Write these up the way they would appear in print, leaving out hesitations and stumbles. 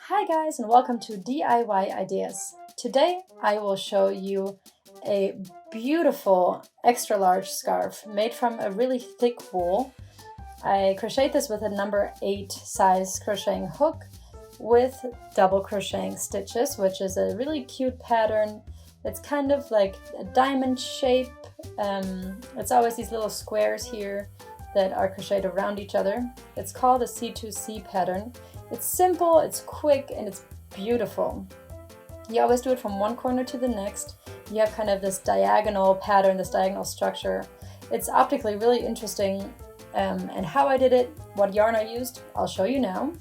Hi guys, and welcome to DIY Ideas. Today I will show you a beautiful extra large scarf made from a really thick wool. I crocheted this with a number 8 size crocheting hook with double crocheting stitches, which is a really cute pattern. It's kind of like a diamond shape. It's always these little squares here that are crocheted around each other. It's called a C2C pattern. It's simple, it's quick, and it's beautiful. You always do it from one corner to the next. You have kind of this diagonal pattern, this diagonal structure. It's optically really interesting, and how I did it, what yarn I used, I'll show you now.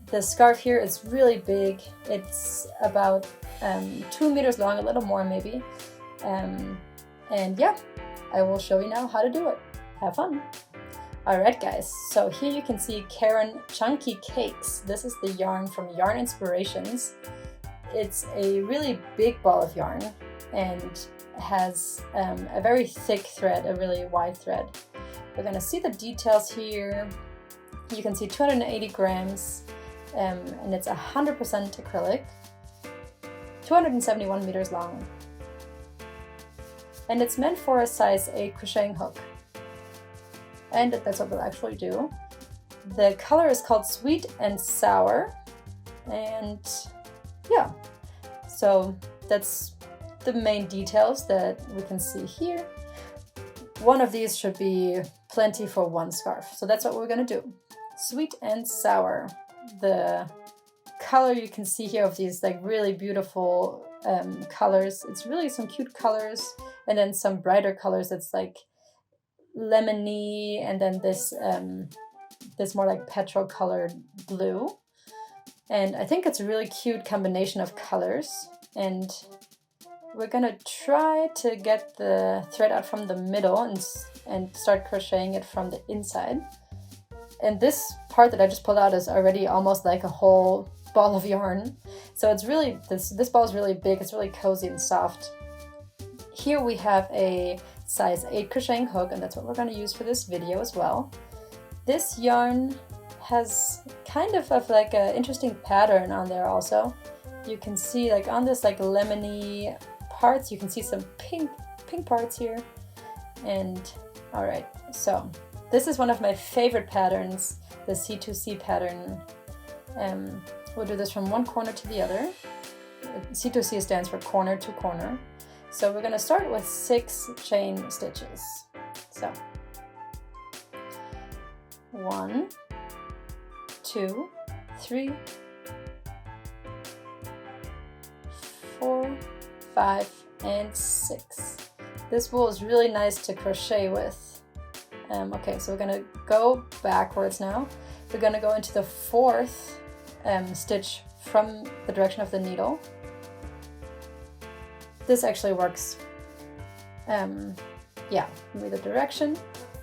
The scarf here is really big. It's about 2 meters long, a little more maybe. And yeah, I will show you now how to do it. Have fun! Alright guys, so here you can see Karen Chunky Cakes. This is the yarn from Yarn Inspirations. It's a really big ball of yarn and has a very thick thread, a really wide thread. We're going to see the details here. You can see 280 grams and it's 100% acrylic, 271 meters long. And it's meant for a size 8 crocheting hook. And that's what we'll actually do. The color is called Sweet and Sour. And yeah, so that's the main details that we can see here. One of these should be plenty for one scarf. So that's what we're gonna do. Sweet and Sour. The color you can see here of these like really beautiful colors. It's really some cute colors and then some brighter colors. It's like lemony, and then this more like petrol colored blue, and I think it's a really cute combination of colors. And we're gonna try to get the thread out from the middle and start crocheting it from the inside. And this part that I just pulled out is already almost like a whole ball of yarn, so it's really this ball is really big. It's really cozy and soft. Here we have a size 8 crocheting hook, and that's what we're going to use for this video as well. This yarn has kind of like an interesting pattern on there also. You can see like on this like lemony parts, you can see some pink parts here. And all right, so this is one of my favorite patterns, the C2C pattern. We'll do this from one corner to the other. C2C stands for corner to corner. So we're going to start with 6 chain stitches. So 1, 2, 3, 4, 5, and 6. This wool is really nice to crochet with. Okay, so we're going to go backwards now. We're going to go into the 4th stitch from the direction of the needle. This actually works, yeah, in either direction,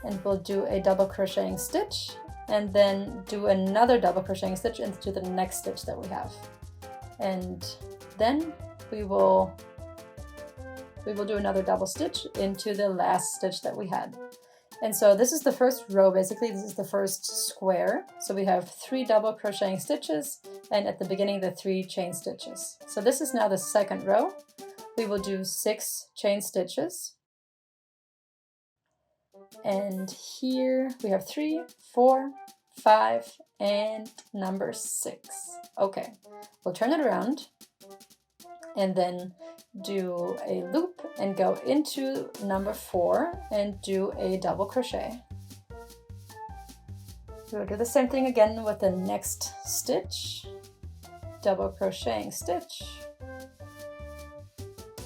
and we'll do a double crocheting stitch and then do another double crocheting stitch into the next stitch that we have, and then we will do another double stitch into the last stitch that we had. And so this is the first row, basically. This is the first square. So we have 3 double crocheting stitches, and at the beginning the 3 chain stitches. So this is now the second row. We will do 6 chain stitches, and here we have 3, 4, 5, and number 6. Okay, we'll turn it around and then do a loop and go into number 4 and do a double crochet. We'll do the same thing again with the next stitch, double crocheting stitch,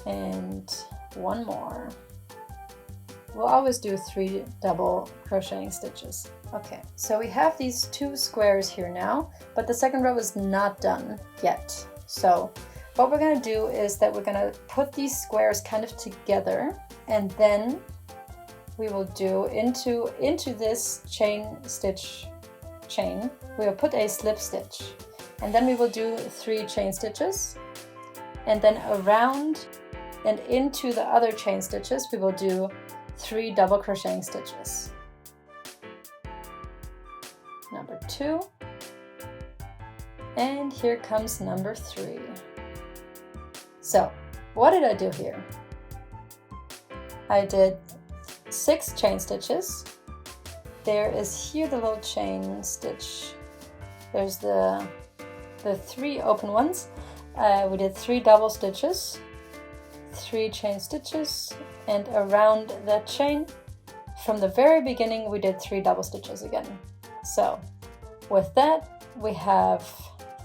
and one more. We'll always do 3 double crocheting stitches. Okay, so we have these 2 squares here now, but the second row is not done yet. So what we're going to do is that we're going to put these squares kind of together, and then we will do into this chain stitch chain, we will put a slip stitch, and then we will do 3 chain stitches, and then around and into the other chain stitches we will do 3 double crocheting stitches. number 2, and here comes number 3. So what did I do here? I did 6 chain stitches. There is here the little chain stitch. There's the 3 open ones. We did 3 double stitches, 3 chain stitches, and around that chain from the very beginning we did 3 double stitches again. So with that we have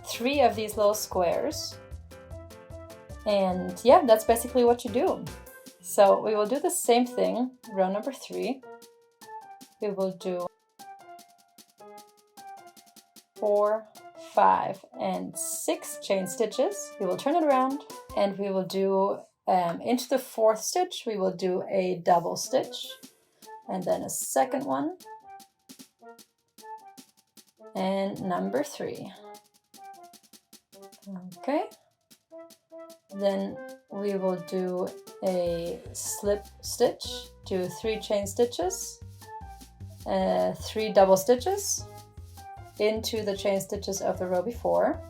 3 of these little squares, and yeah, that's basically what you do. So we will do the same thing, row number 3. We will do 4, 5, and 6 chain stitches. We will turn it around and we will do into the 4th stitch we will do a double stitch, and then a second one, and number 3. Okay, then we will do a slip stitch, do 3 chain stitches, 3 double stitches into the chain stitches of the row before.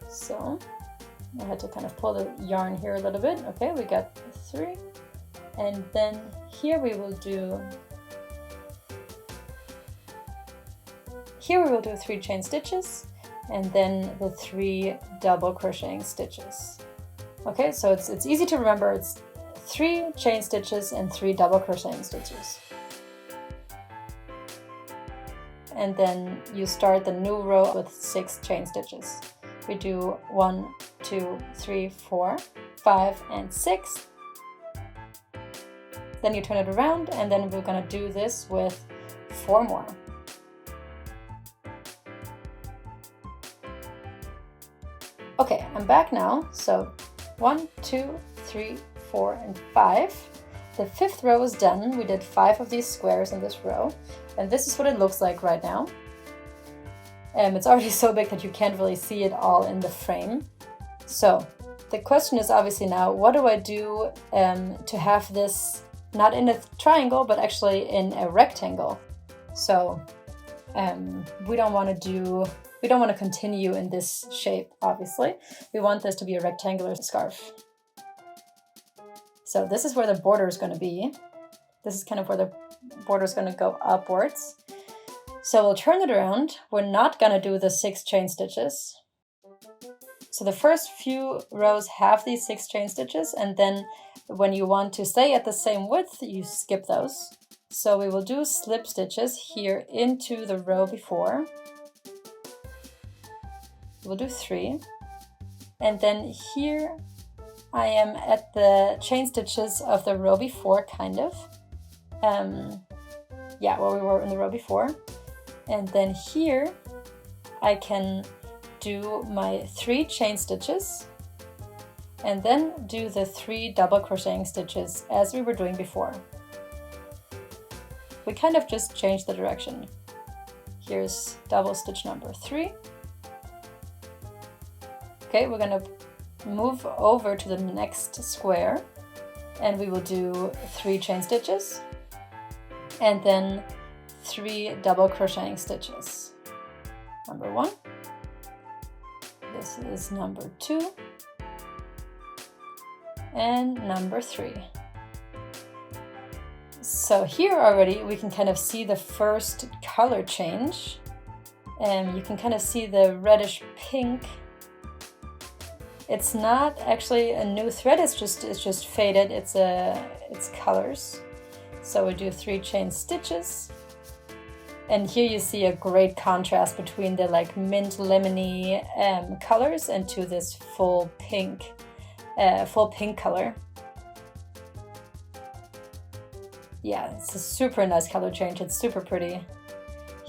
So I had to kind of pull the yarn here a little bit. Okay, we got 3, and then here we will do 3 chain stitches and then the 3 double crocheting stitches. Okay, so it's easy to remember. It's 3 chain stitches and 3 double crocheting stitches. And then you start the new row with 6 chain stitches. We do 1, 2, 3, 4, 5, and 6. Then you turn it around, and then we're gonna do this with 4 more. Okay, I'm back now. So 1, 2, 3, 4, and 5. The 5th row is done. We did 5 of these squares in this row, and this is what it looks like right now. It's already so big that you can't really see it all in the frame. So the question is obviously now, what do I do to have this not in a triangle, but actually in a rectangle? So we don't want to continue in this shape, obviously. We want this to be a rectangular scarf. So this is where the border is going to be. This is kind of where the border is going to go upwards. So we'll turn it around. We're not going to do the 6 chain stitches. So the first few rows have these 6 chain stitches, and then when you want to stay at the same width, you skip those. So we will do slip stitches here into the row before. We'll do 3. And then here I am at the chain stitches of the row before, kind of. Yeah, where we were in the row before. And then here I can do my 3 chain stitches and then do the 3 double crocheting stitches as we were doing before. We kind of just changed the direction. Here's double stitch number 3. Okay, we're gonna move over to the next square and we will do 3 chain stitches and then 3 double crocheting stitches. Number 1. This is number 2. And number 3. So here already we can kind of see the first color change. And you can kind of see the reddish pink. It's not actually a new thread, it's just faded. It's colors. So we do 3 chain stitches. And here you see a great contrast between the like mint lemony colors and to this full pink color. Yeah, it's a super nice color change. It's super pretty.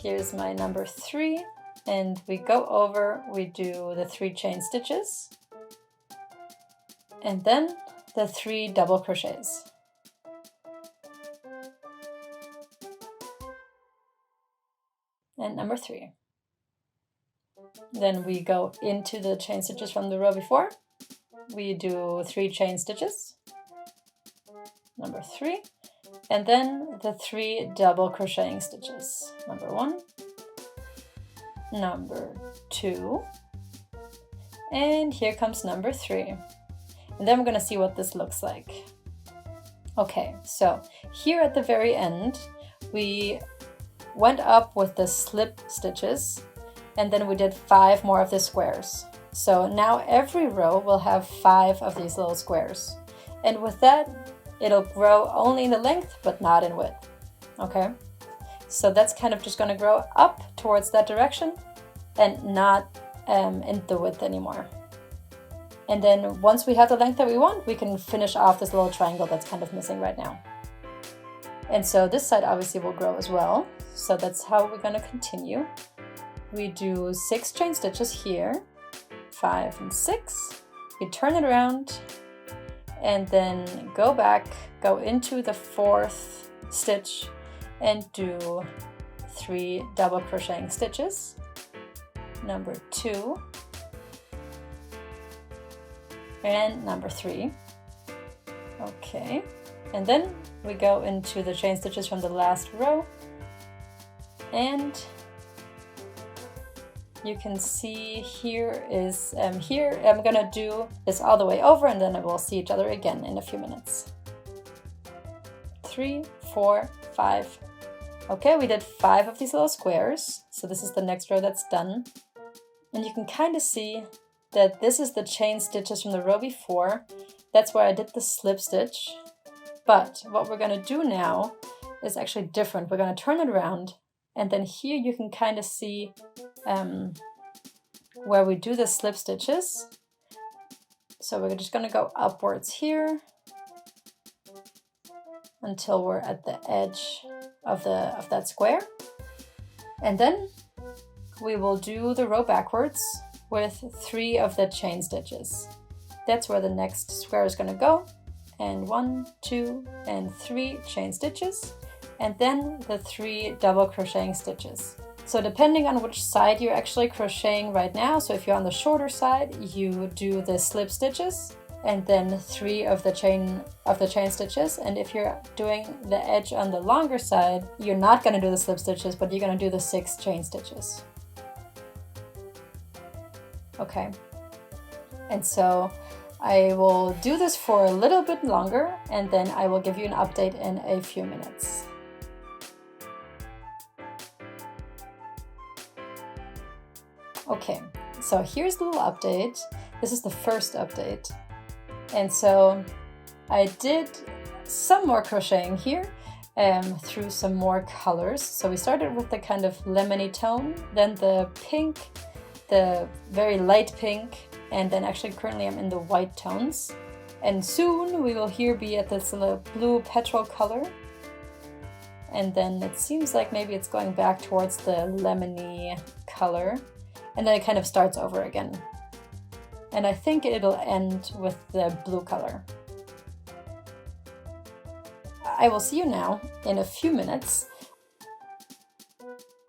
Here's my number 3, and we go over, we do the 3 chain stitches and then the 3 double crochets. And number 3. Then we go into the chain stitches from the row before. We do 3 chain stitches number 3, and then the 3 double crocheting stitches. Number 1, number 2, and here comes number 3. And then we're going to see what this looks like. Okay, so here at the very end, we went up with the slip stitches, and then we did 5 more of the squares. So now every row will have 5 of these little squares. And with that, it'll grow only in the length, but not in width. Okay, so that's kind of just going to grow up towards that direction and not in the width anymore. And then once we have the length that we want, we can finish off this little triangle that's kind of missing right now. And so this side obviously will grow as well. So that's how we're going to continue. We do 6 chain stitches here, 5 and 6. We turn it around and then go back, go into the 4th stitch and do 3 double crocheting stitches. Number 2. And number 3. Okay, and then we go into the chain stitches from the last row, and you can see here is here I'm gonna do this all the way over, and then we'll see each other again in a few minutes. 3, 4, 5. Okay, we did 5 of these little squares, so this is the next row that's done, and you can kind of see that this is the chain stitches from the row before. That's where I did the slip stitch. But what we're going to do now is actually different. We're going to turn it around, and then here you can kind of see where we do the slip stitches. So we're just going to go upwards here until we're at the edge of that square. And then we will do the row backwards with 3 of the chain stitches. That's where the next square is going to go. And 1, 2, and 3 chain stitches, and then the 3 double crocheting stitches. So depending on which side you're actually crocheting right now, so if you're on the shorter side, you do the slip stitches and then 3 of the chain stitches. And if you're doing the edge on the longer side, you're not going to do the slip stitches, but you're going to do the 6 chain stitches. Okay, and so I will do this for a little bit longer, and then I will give you an update in a few minutes. Okay, so here's the little update. This is the first update. And so I did some more crocheting here through some more colors. So we started with the kind of lemony tone, then the pink, the very light pink, and then actually currently I'm in the white tones. And soon we will here be at this blue petrol color. And then it seems like maybe it's going back towards the lemony color. And then it kind of starts over again. And I think it'll end with the blue color. I will see you now in a few minutes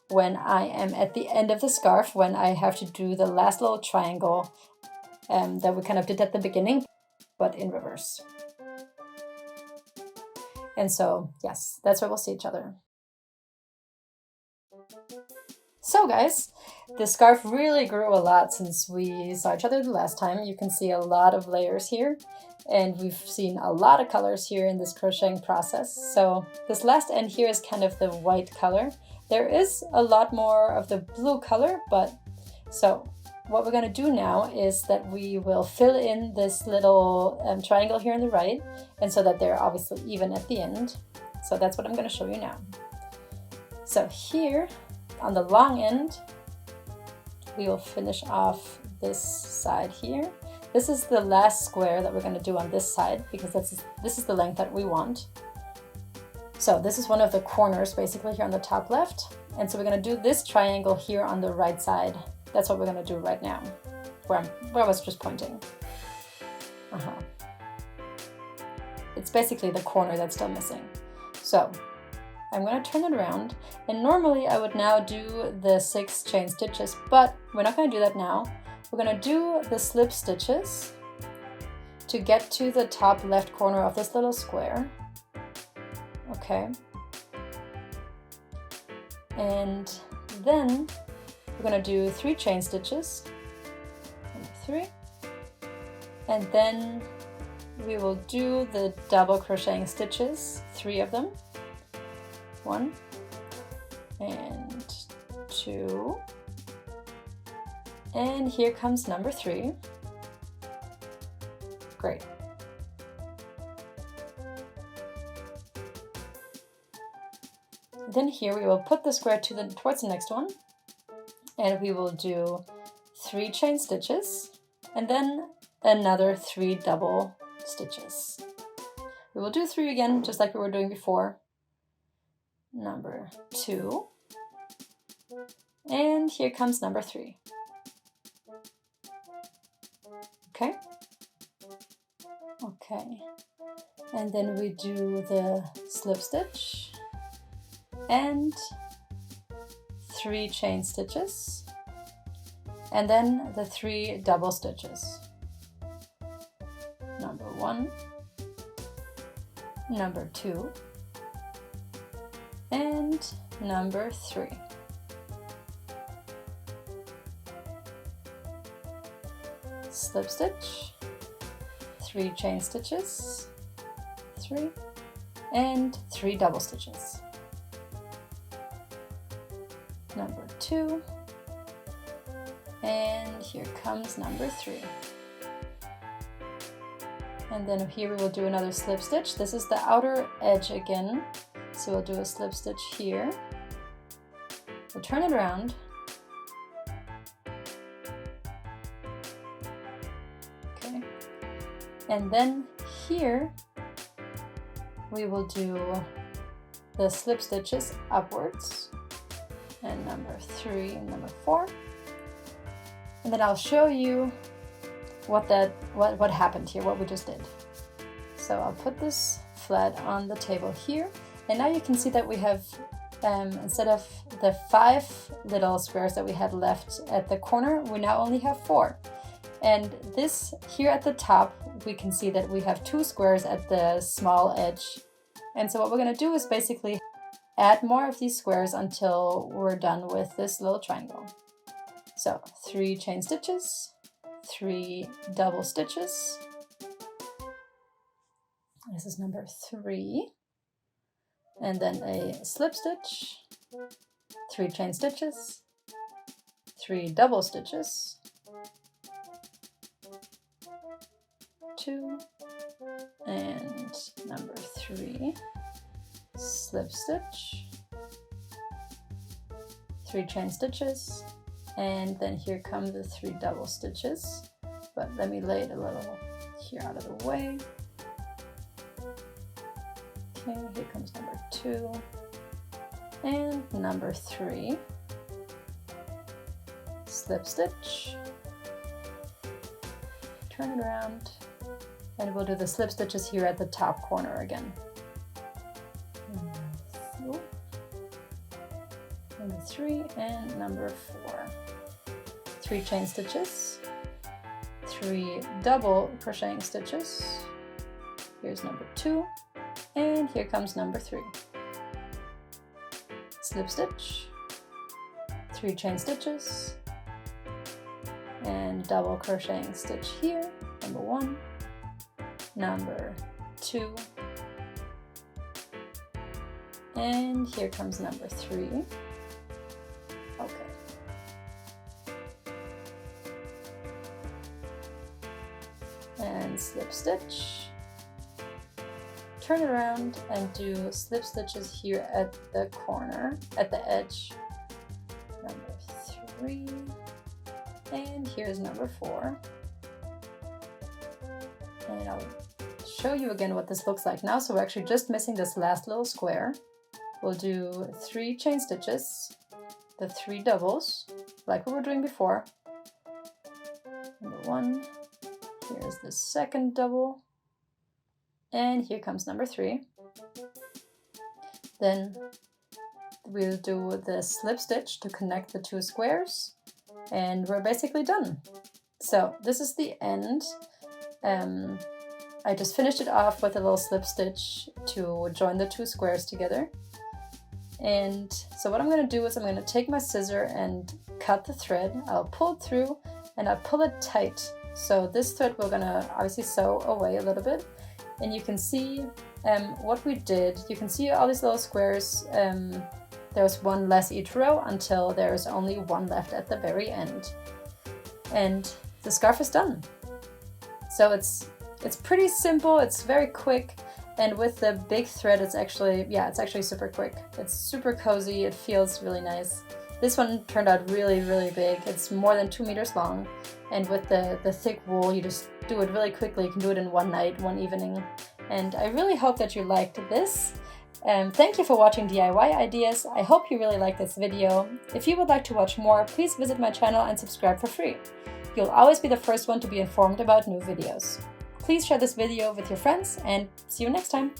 when I am at the end of the scarf, when I have to do the last little triangle that we kind of did at the beginning, but in reverse. And so, yes, that's where we'll see each other. So guys, the scarf really grew a lot since we saw each other the last time. You can see a lot of layers here, and we've seen a lot of colors here in this crocheting process. So this last end here is kind of the white color. There is a lot more of the blue color, but so what we're going to do now is that we will fill in this little triangle here on the right, and so that they're obviously even at the end. So that's what I'm going to show you now. So here on the long end, we will finish off this side here. This is the last square that we're going to do on this side, because this is the length that we want. So this is one of the corners basically here on the top left. And so we're going to do this triangle here on the right side. That's what we're going to do right now, where I was just pointing. It's basically the corner that's still missing. So I'm going to turn it around, and normally I would now do the 6 chain stitches, but we're not going to do that now. We're going to do the slip stitches, to get to the top left corner of this little square. Okay. And then we're going to do 3 chain stitches. 3. And then we will do the double crocheting stitches, 3 of them. 1 and 2. And here comes number 3. Great. Then here we will put the square towards the next one, and we will do 3 chain stitches and then another 3 double stitches. We will do 3 again, just like we were doing before. Number 2, and here comes number 3. Okay. Okay, and then we do the slip stitch and 3 chain stitches, and then the 3 double stitches. Number 1, number 2, and number 3. Slip stitch, 3 chain stitches, 3, and 3 double stitches. Number 2, and here comes number 3. And then here we will do another slip stitch. This is the outer edge again, so we'll do a slip stitch here. We'll turn it around. Okay, and then here we will do the slip stitches upwards, and number 3 and number 4, and then I'll show you what happened here, what we just did. So I'll put this flat on the table here, and now you can see that we have instead of the 5 little squares that we had left at the corner, we now only have 4. And this here at the top, we can see that we have 2 squares at the small edge. And so what we're going to do is basically add more of these squares until we're done with this little triangle. So 3 chain stitches, 3 double stitches. This is number 3. And then a slip stitch, 3 chain stitches, 3 double stitches, 2, and number 3, slip stitch, 3 chain stitches, and then here come the 3 double stitches. But let me lay it a little here out of the way. Okay, here comes number 2 and number 3, slip stitch, turn it around, and we'll do the slip stitches here at the top corner again. Number 3 and number 4, 3 chain stitches, 3 double crocheting stitches. Here's number 2. And here comes number 3. Slip stitch, 3 chain stitches, and double crocheting stitch here, number 1, number 2, and here comes number 3. Okay. And slip stitch. Turn it around and do slip stitches here at the corner, at the edge. Number 3, and here's number 4. And I'll show you again what this looks like now. So we're actually just missing this last little square. We'll do 3 chain stitches, the 3 doubles, like we were doing before. Number 1, here's the second double. And here comes number 3. Then we'll do the slip stitch to connect the 2 squares, and we're basically done. So this is the end. I just finished it off with a little slip stitch to join the 2 squares together. And so what I'm going to do is I'm going to take my scissor and cut the thread. I'll pull it through and I'll pull it tight. So this thread we're going to obviously sew away a little bit. And you can see what we did. You can see all these little squares. There's one less each row until there's only one left at the very end. And the scarf is done. So it's pretty simple, it's very quick, and with the big thread it's actually super quick. It's super cozy, it feels really nice. This one turned out really, really big. It's more than 2 meters long, and with the thick wool you just do it really quickly. You can do it in one night, one evening. And I really hope that you liked this. Thank you for watching DIY Ideas. I hope you really liked this video. If you would like to watch more, please visit my channel and subscribe for free. You'll always be the first one to be informed about new videos. Please share this video with your friends and see you next time.